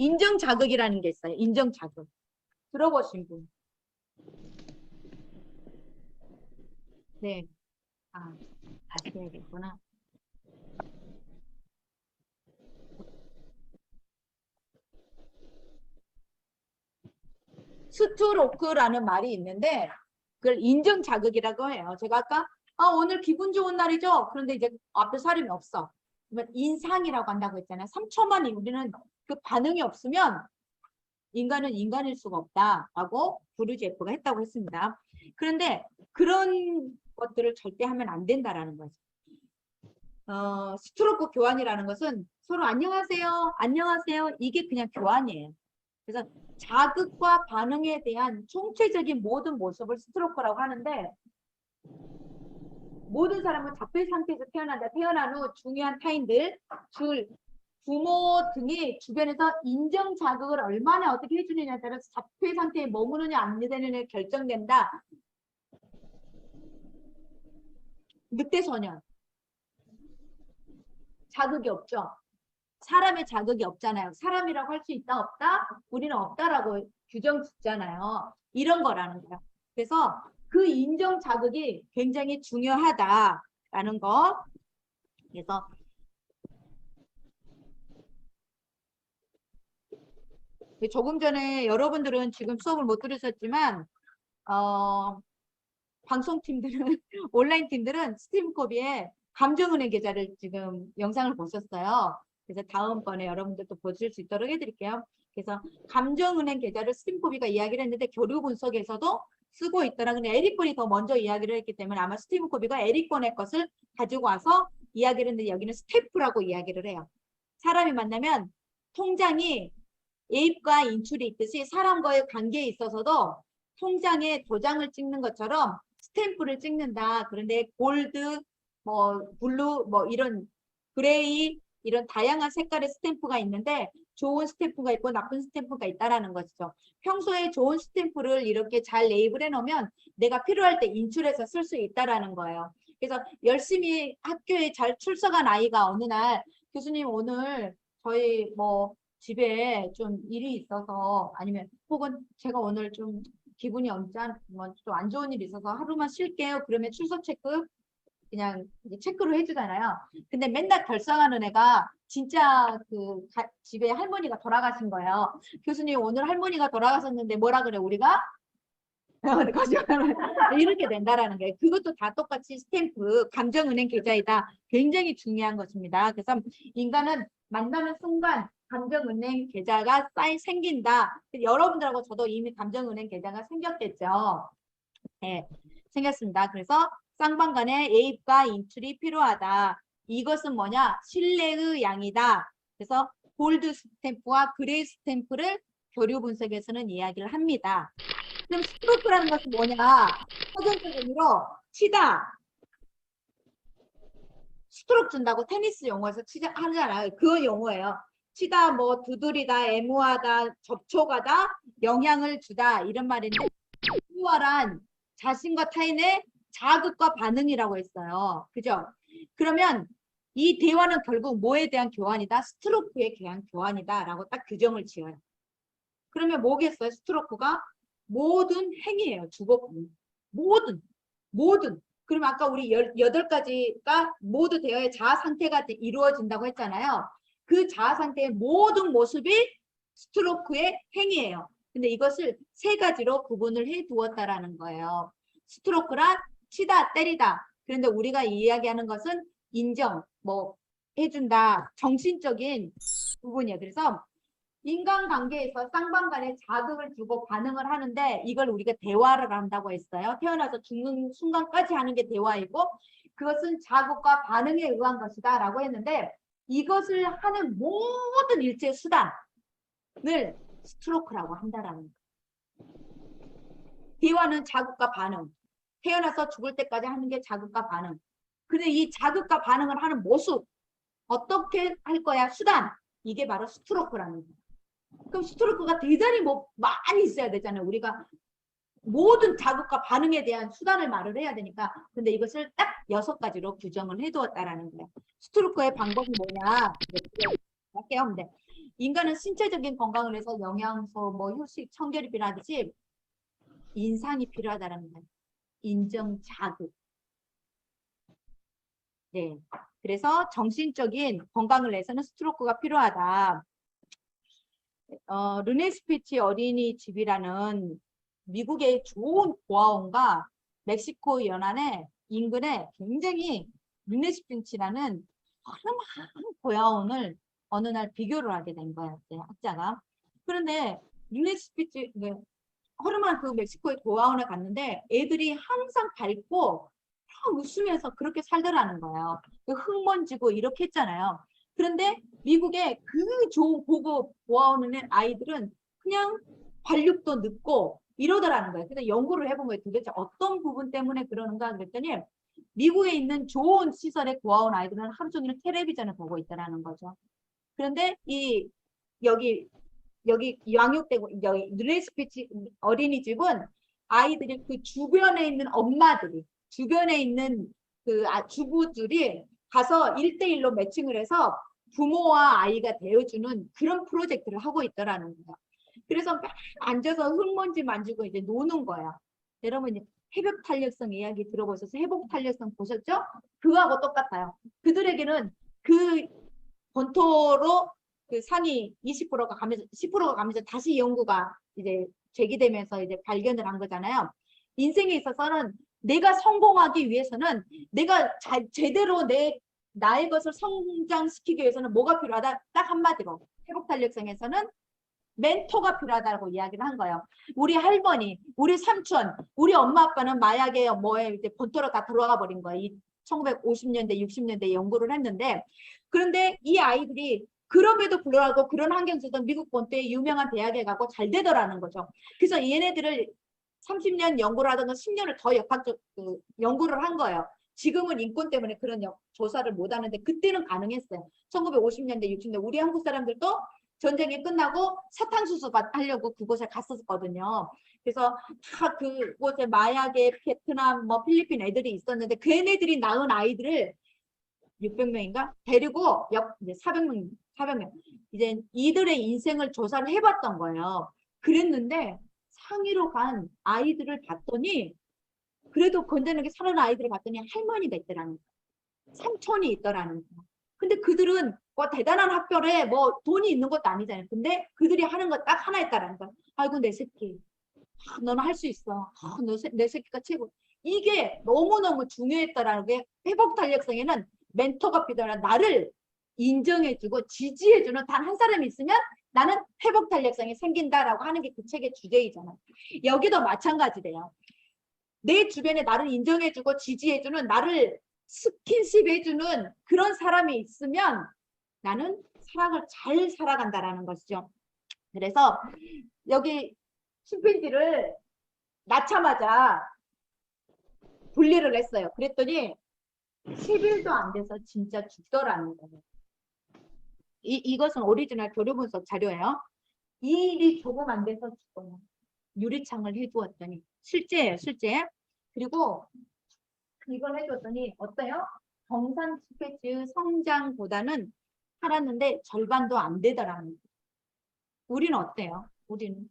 인정 자극이라는 게 있어요. 인정 자극. 들어보신 분. 네. 아, 다시 해야겠구나. 스트로크라는 말이 있는데 그걸 인정 자극이라고 해요. 제가 아까 오늘 기분 좋은 날이죠. 그런데 이제 앞에 사람이 없어. 그러면 인상이라고 한다고 했잖아요. 3초만 우리는 그 반응이 없으면 인간은 인간일 수가 없다라고 부르제프가 했다고 했습니다. 그런데 그런 것들을 절대 하면 안 된다라는 거죠. 스트로크 교환이라는 것은 서로 안녕하세요, 안녕하세요 이게 그냥 교환이에요. 그래서 자극과 반응에 대한 총체적인 모든 모습을 스트로크라고 하는데 모든 사람은 자폐 상태에서 태어난다. 태어난 후 중요한 타인들, 부모 등이 주변에서 인정 자극을 얼마나 어떻게 해주느냐에 따라서 자폐 상태에 머무느냐 안 되느냐에 결정된다. 늑대 소년. 자극이 없죠. 사람의 자극이 없잖아요. 사람이라고 할 수 있다 없다? 우리는 없다라고 규정 짓잖아요. 이런 거라는 거예요. 그래서 그 인정 자극이 굉장히 중요하다라는 거. 그래서 조금 전에 여러분들은 지금 수업을 못 들으셨지만 방송팀들은 온라인 팀들은 스티븐 코비의 감정은행 계좌를 지금 영상을 보셨어요. 그래서 다음번에 여러분들도 보실 수 있도록 해드릴게요. 그래서 감정은행 계좌를 스티븐 코비가 이야기를 했는데 교류 분석에서도 쓰고 있더라. 근데 에릭 권이 더 먼저 이야기를 했기 때문에 아마 스티븐 코비가 에릭 권의 것을 가지고 와서 이야기를 했는데 여기는 스태프라고 이야기를 해요. 사람이 만나면 통장이 예입과 인출이 있듯이 사람과의 관계에 있어서도 통장에 도장을 찍는 것처럼 스탬프를 찍는다. 그런데 골드, 뭐 블루, 뭐 이런 그레이 이런 다양한 색깔의 스탬프가 있는데 좋은 스탬프가 있고 나쁜 스탬프가 있다라는 것이죠. 평소에 좋은 스탬프를 이렇게 잘 레이블해 놓으면 내가 필요할 때 인출해서 쓸 수 있다라는 거예요. 그래서 열심히 학교에 잘 출석한 아이가 어느 날 교수님 오늘 저희 뭐 집에 좀 일이 있어서 아니면 혹은 제가 오늘 좀 기분이 언짢, 좀 안 좋은 일이 있어서 하루만 쉴게요. 그러면 출석 체크 그냥 체크로 해주잖아요. 근데 맨날 결상하는 애가 진짜 집에 할머니가 돌아가신 거예요. 교수님 오늘 할머니가 돌아가셨는데 뭐라 그래 우리가? 거짓말 이렇게 된다라는 거예요. 그것도 다 똑같이 스탬프, 감정은행 계좌이다. 굉장히 중요한 것입니다. 그래서 인간은 만나는 순간 감정은행 계좌가 생긴다. 여러분들하고 저도 이미 감정은행 계좌가 생겼겠죠. 네, 생겼습니다. 그래서 쌍방간의 예입과 인출이 필요하다. 이것은 뭐냐? 신뢰의 양이다. 그래서 골드 스탬프와 그레이 스탬프를 교류 분석에서는 이야기를 합니다. 그럼 스트로크라는 것은 뭐냐? 서정적 의미로 치다. 스트로크 준다고 테니스 용어에서 치자 하잖아요. 그 용어예요. 치다, 뭐 두드리다, 애무하다, 접촉하다, 영향을 주다 이런 말인데 수월한 자신과 타인의 자극과 반응이라고 했어요. 그죠? 그러면 이 대화는 결국 뭐에 대한 교환이다? 스트로크에 대한 교환이다라고 딱 규정을 지어요. 그러면 뭐겠어요? 스트로크가 모든 행위예요. 주거품. 모든. 그러면 아까 우리 8가지가 모두 대화의 자아 상태가 이루어진다고 했잖아요. 그 자아 상태의 모든 모습이 스트로크의 행위예요. 근데 이것을 3가지로 구분을 해 두었다라는 거예요. 스트로크란 치다, 때리다. 그런데 우리가 이야기하는 것은 인정, 뭐 해준다, 정신적인 부분이에요. 그래서 인간관계에서 쌍방간에 자극을 주고 반응을 하는데 이걸 우리가 대화를 한다고 했어요. 태어나서 죽는 순간까지 하는 게 대화이고 그것은 자극과 반응에 의한 것이다 라고 했는데 이것을 하는 모든 일체 수단을 스트로크라고 한다라는 거예요. 대화는 자극과 반응. 태어나서 죽을 때까지 하는 게 자극과 반응. 근데 이 자극과 반응을 하는 모습 어떻게 할 거야? 수단. 이게 바로 스트로크라는 거예요. 그럼 스트로크가 대단히 많이 있어야 되잖아요. 우리가 모든 자극과 반응에 대한 수단을 말을 해야 되니까. 근데 이것을 딱 6가지로 규정을 해두었다라는 거예요. 스트로크의 방법이 뭐냐? 할게요. 근데 인간은 신체적인 건강을 위해서 영양소, 뭐 휴식, 청결이 필요하듯이 인상이 필요하다는 거예요. 인정, 자극. 네. 그래서 정신적인 건강을 위해서는 스트로크가 필요하다. 르네스피치 어린이집이라는 미국의 좋은 고아원과 멕시코 연안의 인근에 굉장히 르네스피치라는 허름한 고아원을 어느 날 비교를 하게 된 거예요. 학자가. 그런데 르네스피치 허름한 그 멕시코의 고아원에 갔는데 애들이 항상 밝고 웃으면서 그렇게 살더라는 거예요. 흙먼지고 이렇게 했잖아요. 그런데 미국의 그 좋은 고급 고아원에 아이들은 그냥 발육도 늦고 이러더라는 거예요. 그래서 연구를 해본 거예요. 도대체 어떤 부분 때문에 그러는가 그랬더니 미국에 있는 좋은 시설의 고아원 아이들은 하루 종일 텔레비전을 보고 있더라는 거죠. 그런데 여기 양육되고 여기 르네스피치 어린이집은 아이들이 그 주변에 있는 엄마들이 주변에 있는 그 주부들이 가서 1대1로 매칭을 해서 부모와 아이가 되어주는 그런 프로젝트를 하고 있더라는 거예요. 그래서 막 앉아서 흙먼지 만지고 이제 노는 거야. 여러분 회복 탄력성 이야기 들어보셔서 회복 탄력성 보셨죠? 그거하고 똑같아요. 그들에게는 그 본토로 그 상위 20%가 가면서 10%가 가면서 다시 연구가 이제 제기되면서 이제 발견을 한 거잖아요. 인생에 있어서는 내가 성공하기 위해서는 내가 제대로 나의 것을 성장시키기 위해서는 뭐가 필요하다? 딱 한마디로 회복 탄력성에서는 멘토가 필요하다고 이야기를 한 거예요. 우리 할머니, 우리 삼촌, 우리 엄마 아빠는 마약에 뭐에 이제 본토로 다 들어가 버린 거예요. 이 1950년대, 60년대 연구를 했는데 그런데 이 아이들이 그럼에도 불구하고 그런 환경 속에서 미국 본토의 유명한 대학에 가고 잘 되더라는 거죠. 그래서 얘네들을 30년 연구를 하던 건 10년을 더 역학적 연구를 한 거예요. 지금은 인권 때문에 그런 조사를 못 하는데 그때는 가능했어요. 1950년대, 60년대 우리 한국 사람들도 전쟁이 끝나고 사탕수수 하려고 그곳에 갔었거든요. 그래서 다 그곳에 마약에 베트남, 뭐 필리핀 애들이 있었는데 그 애네들이 낳은 아이들을 600명인가 데리고 이제 400명 이제 이들의 인생을 조사를 해봤던 거예요. 그랬는데 상위로 간 아이들을 봤더니 그래도 건전하게 살아난 아이들을 봤더니 할머니가 있더라는 거예요. 삼촌이 있더라는 거예요. 근데 그들은 뭐 대단한 학벌에 뭐 돈이 있는 것도 아니잖아요. 근데 그들이 하는 거 딱 하나 있다라는 거예요. 아이고 내 새끼, 너는 할 수 있어. 내 새끼가 최고. 이게 너무너무 중요했다라는 게 회복 탄력성에는 멘토가 필요하다. 나를 인정해주고 지지해주는 단 한 사람이 있으면 나는 회복 탄력성이 생긴다라고 하는 게 그 책의 주제이잖아요. 여기도 마찬가지래요. 내 주변에 나를 인정해주고 지지해주는 나를 스킨십 해주는 그런 사람이 있으면 나는 사랑을 잘 살아간다라는 것이죠. 그래서 여기 침팬지를 낳자마자 분리를 했어요. 그랬더니 10일도 안 돼서 진짜 죽더라는 거예요. 이것은 오리지널 교류분석 자료예요. 이 일이 조금 안 돼서 죽어요. 유리창을 해두었더니 실제예요, 실제. 그리고 이걸 해줬더니 어때요? 정상 스케치 성장보다는 살았는데 절반도 안 되더라는 거예요. 우리는 어때요? 우리는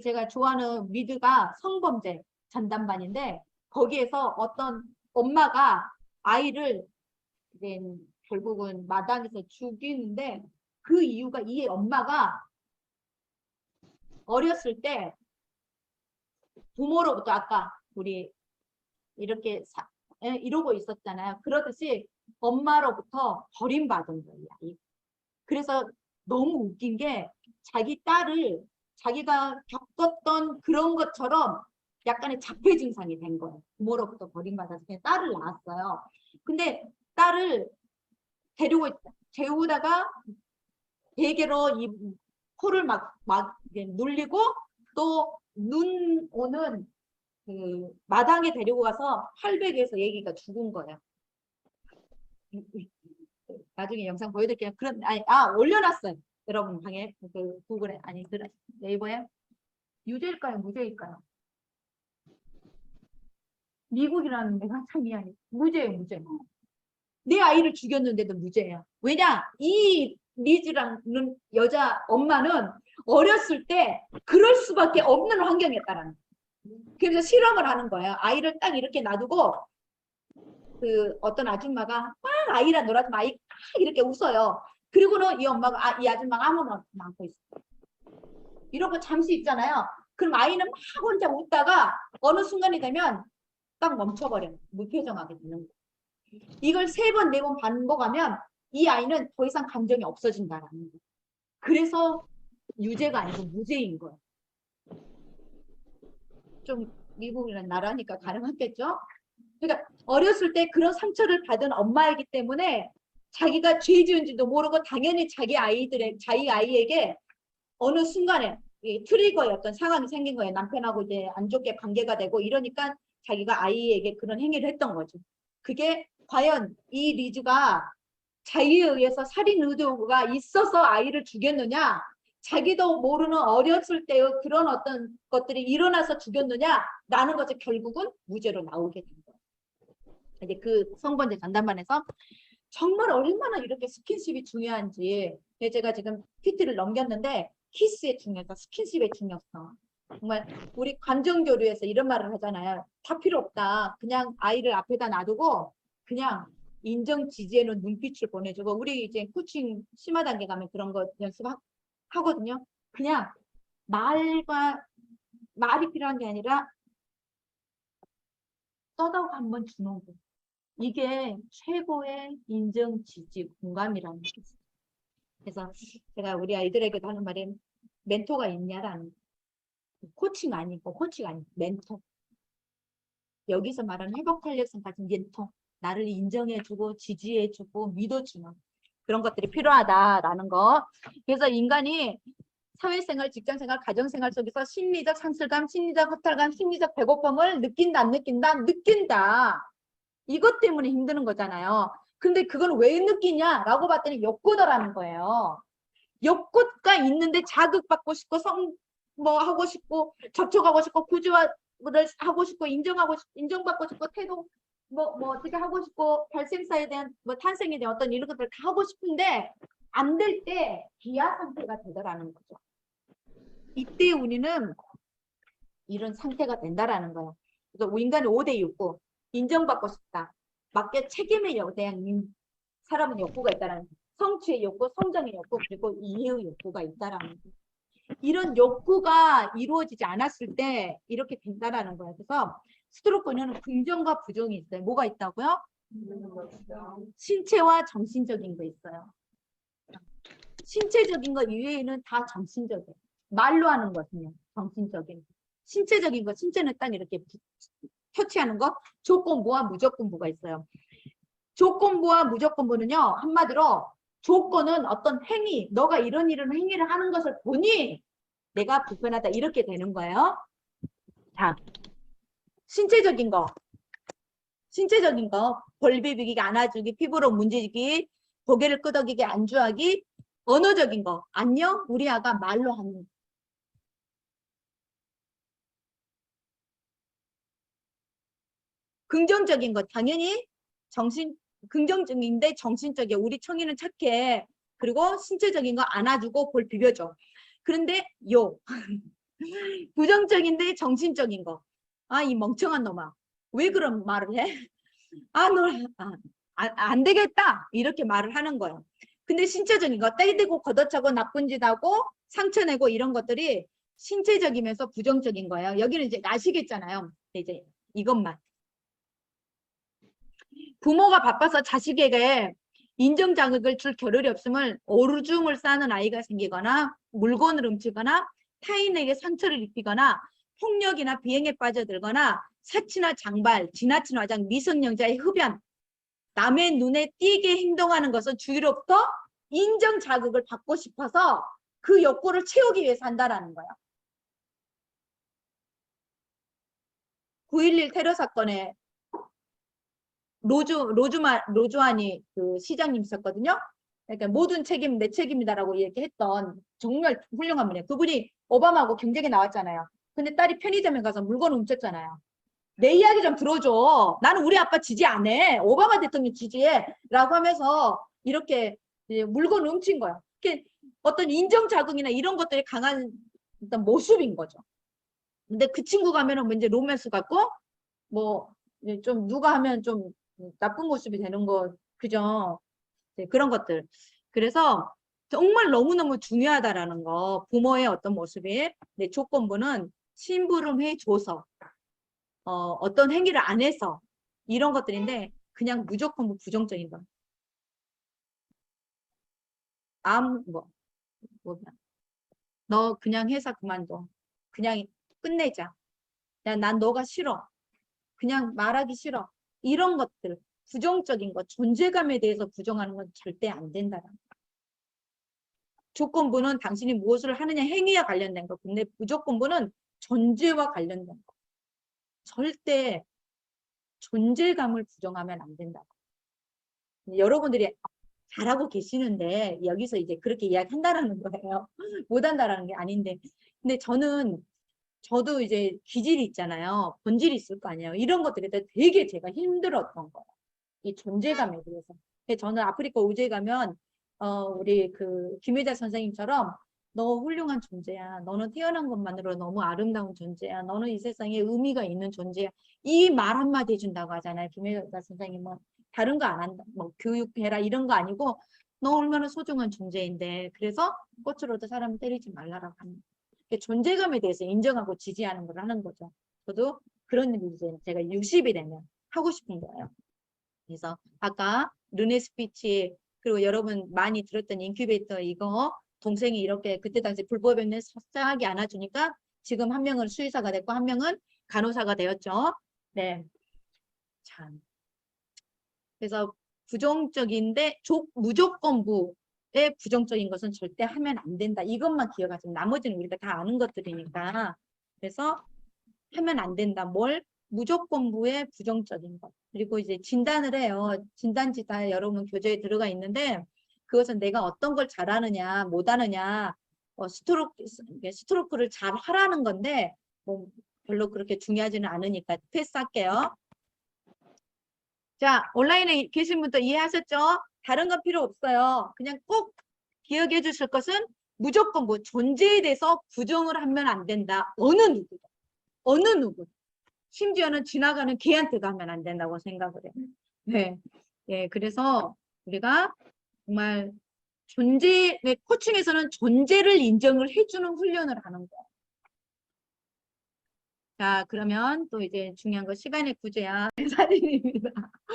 제가 좋아하는 미드가 성범죄 전담반인데 거기에서 어떤 엄마가 아이를 이제 결국은 마당에서 죽이는데 그 이유가 이 엄마가 어렸을 때 부모로부터 아까 우리 이렇게 이러고 있었잖아요. 그러듯이 엄마로부터 버림받은 거예요. 그래서 너무 웃긴 게 자기 딸을 자기가 겪었던 그런 것처럼 약간의 자폐 증상이 된 거예요. 부모로부터 버림받아서 그냥 딸을 낳았어요. 근데 딸을 데리고 재우다가 베개로 이 코를 막 눌리고 또 눈 오는 그 마당에 데리고 가서 팔베개에서 얘기가 죽은 거예요. 나중에 영상 보여드릴게요. 그런 올려놨어요. 여러분 방에 그 구글에 아니 그 네이버에 유죄일까요, 무죄일까요? 미국이라는 데가 참 미안해. 무죄예요, 무죄. 내 아이를 죽였는데도 무죄예요. 왜냐? 이 리즈라는 여자 엄마는 어렸을 때 그럴 수밖에 없는 환경이었다라는 거예요. 그래서 실험을 하는 거예요. 아이를 딱 이렇게 놔두고 그 어떤 아줌마가 막 아이랑 놀아주면 아이 막 이렇게 웃어요. 그리고는 이 엄마가 이 아줌마가 아무나 안고 있어요. 이러고 잠시 있잖아요. 그럼 아이는 막 혼자 웃다가 어느 순간이 되면 딱 멈춰버려요. 무표정하게 되는 거예요. 이걸 3번, 4번 반복하면 이 아이는 더 이상 감정이 없어진다라는 거예요. 그래서 유죄가 아니고 무죄인 거예요. 좀 미국이라는 나라니까 가능하겠죠? 그러니까 어렸을 때 그런 상처를 받은 엄마이기 때문에 자기가 죄 지은지도 모르고 당연히 자기 아이에게 어느 순간에 트리거의 어떤 상황이 생긴 거예요. 남편하고 이제 안 좋게 관계가 되고 이러니까 자기가 아이에게 그런 행위를 했던 거죠. 그게 과연 이 리즈가 자기에 의해서 살인 의도가 있어서 아이를 죽였느냐, 자기도 모르는 어렸을 때의 그런 어떤 것들이 일어나서 죽였느냐라는 것이 결국은 무죄로 나오게 된 거예요. 이제 그 성범죄 전담반에서 정말 얼마나 이렇게 스킨십이 중요한지 제가 지금 PT를 넘겼는데 키스의 중요성, 스킨십의 중요성. 정말 우리 감정교류에서 이런 말을 하잖아요. 다 필요 없다. 그냥 아이를 앞에다 놔두고 그냥 인정 지지해놓은 눈빛을 보내주고 우리 이제 코칭 심화 단계 가면 그런 거 연습하거든요. 그냥 말이 필요한 게 아니라 떠다가 한번 주는 거. 이게 최고의 인정, 지지, 공감이라는 게 있어요. 그래서 제가 우리 아이들에게도 하는 말이 멘토가 있냐라는 코칭 아니고 멘토. 여기서 말하는 회복 탄력성 가진 멘토. 나를 인정해주고 지지해주고 믿어주는 그런 것들이 필요하다라는 거. 그래서 인간이 사회생활, 직장생활, 가정생활 속에서 심리적 상실감, 심리적 허탈감, 심리적 배고픔을 느낀다, 안 느낀다? 느낀다. 이것 때문에 힘드는 거잖아요. 근데 그건 왜 느끼냐라고 봤더니 욕구더라는 거예요. 욕구가 있는데 자극받고 싶고 하고 싶고 접촉하고 싶고 구조를 하고 싶고 인정받고 싶고 태도 어떻게 하고 싶고 발생사에 대한 탄생에 대한 어떤 이런 것들을 다 하고 싶은데 안 될 때 기아 상태가 되더라는 거죠. 이때 우리는 이런 상태가 된다라는 거예요. 그래서 인간의 5대 욕구. 인정받고 싶다. 맞게 책임에 대한 사람은 욕구가 있다라는 거예요. 성취의 욕구, 성장의 욕구, 그리고 이해의 욕구가 있다라는 거예요. 이런 욕구가 이루어지지 않았을 때 이렇게 된다라는 거예요. 그래서 스트로크는 긍정과 부정이 있어요. 뭐가 있다고요? 신체와 정신적인 거 있어요. 신체적인 거 이외에는 다 정신적이에요. 말로 하는 것은요. 정신적인. 신체적인 거, 신체는 딱 이렇게 터치하는 거, 조건부와 무조건부가 있어요. 조건부와 무조건부는요. 한마디로 조건은 어떤 행위, 너가 이런 행위를 하는 것을 보니 내가 불편하다 이렇게 되는 거예요. 자, 신체적인 거, 볼 비비기, 안아주기, 피부로 문지기, 고개를 끄덕이기, 안주하기, 언어적인 거, 안녕, 우리 아가 말로 하는 거. 긍정적인 거, 당연히 긍정적인데 정신적이야. 우리 청이는 착해. 그리고 신체적인 거 안아주고 볼 비벼줘. 그런데 부정적인데 정신적인 거. 이 멍청한 놈아. 왜 그런 말을 해? 안 되겠다. 이렇게 말을 하는 거예요. 근데 신체적인 거, 때리고 걷어차고 나쁜 짓 하고 상처 내고 이런 것들이 신체적이면서 부정적인 거예요. 여기는 이제 아시겠잖아요. 이제 이것만. 부모가 바빠서 자식에게 인정 자극을 줄 겨를이 없음을 오줌을 싸는 아이가 생기거나 물건을 훔치거나 타인에게 상처를 입히거나 폭력이나 비행에 빠져들거나 사치나 장발, 지나친 화장, 미성년자의 흡연, 남의 눈에 띄게 행동하는 것은 주위로부터 인정 자극을 받고 싶어서 그 욕구를 채우기 위해서 한다라는 거예요. 9.11 테러 사건에 로즈완이 그 시장님 있었거든요. 그러니까 모든 책임 내 책임이다라고 얘기했던 정말 훌륭한 분이에요. 그분이 오바마하고 경쟁에 나왔잖아요. 근데 딸이 편의점에 가서 물건을 훔쳤잖아요. 내 이야기 좀 들어줘. 나는 우리 아빠 지지 안 해. 오바마 대통령 지지해. 라고 하면서 이렇게 이제 물건 훔친 거야. 이게 어떤 인정 자극이나 이런 것들이 강한 어떤 모습인 거죠. 근데 그 친구 가면은 뭐 이제 로맨스 같고 뭐 좀 누가 하면 좀 나쁜 모습이 되는 거 그죠? 네, 그런 것들. 그래서 정말 너무너무 중요하다라는 거. 부모의 어떤 모습이 내 조건부는 심부름해 줘서 어떤 행위를 안 해서 이런 것들인데 그냥 무조건 부정적인 거. 너 그냥 회사 그만둬. 그냥 끝내자. 야, 난 너가 싫어. 그냥 말하기 싫어. 이런 것들, 부정적인 것, 존재감에 대해서 부정하는 건 절대 안 된다. 조건부는 당신이 무엇을 하느냐 행위와 관련된 거. 근데 무조건부는 존재와 관련된 거. 절대 존재감을 부정하면 안 된다. 여러분들이 잘하고 계시는데 여기서 이제 그렇게 이야기한다라는 거예요. 못한다라는 게 아닌데. 근데 저도 이제 기질이 있잖아요. 본질이 있을 거 아니에요. 이런 것들이 되게 제가 힘들었던 거예요. 이 존재감에 대해서. 저는 아프리카 오주에 가면 우리 그 김혜자 선생님처럼 너 훌륭한 존재야. 너는 태어난 것만으로 너무 아름다운 존재야. 너는 이 세상에 의미가 있는 존재야. 이 말 한마디 해준다고 하잖아요. 김혜자 선생님은 다른 거 안 한다. 뭐 교육해라 이런 거 아니고 너 얼마나 소중한 존재인데 그래서 꽃으로도 사람을 때리지 말라라고 합니다. 존재감에 대해서 인정하고 지지하는 걸 하는 거죠. 저도 그런 일이 이제 제가 60이 되면 하고 싶은 거예요. 그래서 아까 르네 스피치 그리고 여러분 많이 들었던 인큐베이터 이거 동생이 이렇게 그때 당시 불법행위를 속상하게 안아주니까 지금 한 명은 수의사가 됐고 한 명은 간호사가 되었죠. 네. 참. 그래서 부정적인데 무조건부의 부정적인 것은 절대 하면 안 된다. 이것만 기억하시면 나머지는 우리가 다 아는 것들이니까. 그래서 하면 안 된다. 뭘? 무조건부의 부정적인 것. 그리고 이제 진단을 해요. 진단지 다 여러분 교재에 들어가 있는데 그것은 내가 어떤 걸 잘하느냐 못하느냐 스트로크를 잘 하라는 건데 뭐 별로 그렇게 중요하지는 않으니까 패스할게요. 자, 온라인에 계신 분들 이해하셨죠? 다른 건 필요 없어요. 그냥 꼭 기억해 주실 것은 무조건 뭐 존재에 대해서 부정을 하면 안 된다. 어느 누구도. 어느 누구도. 심지어는 지나가는 개한테도 하면 안 된다고 생각을 해요. 네. 예, 그래서 우리가 정말 코칭에서는 존재를 인정을 해주는 훈련을 하는 거예요. 자, 그러면 또 이제 중요한 거 시간의 구조야. 사진입니다.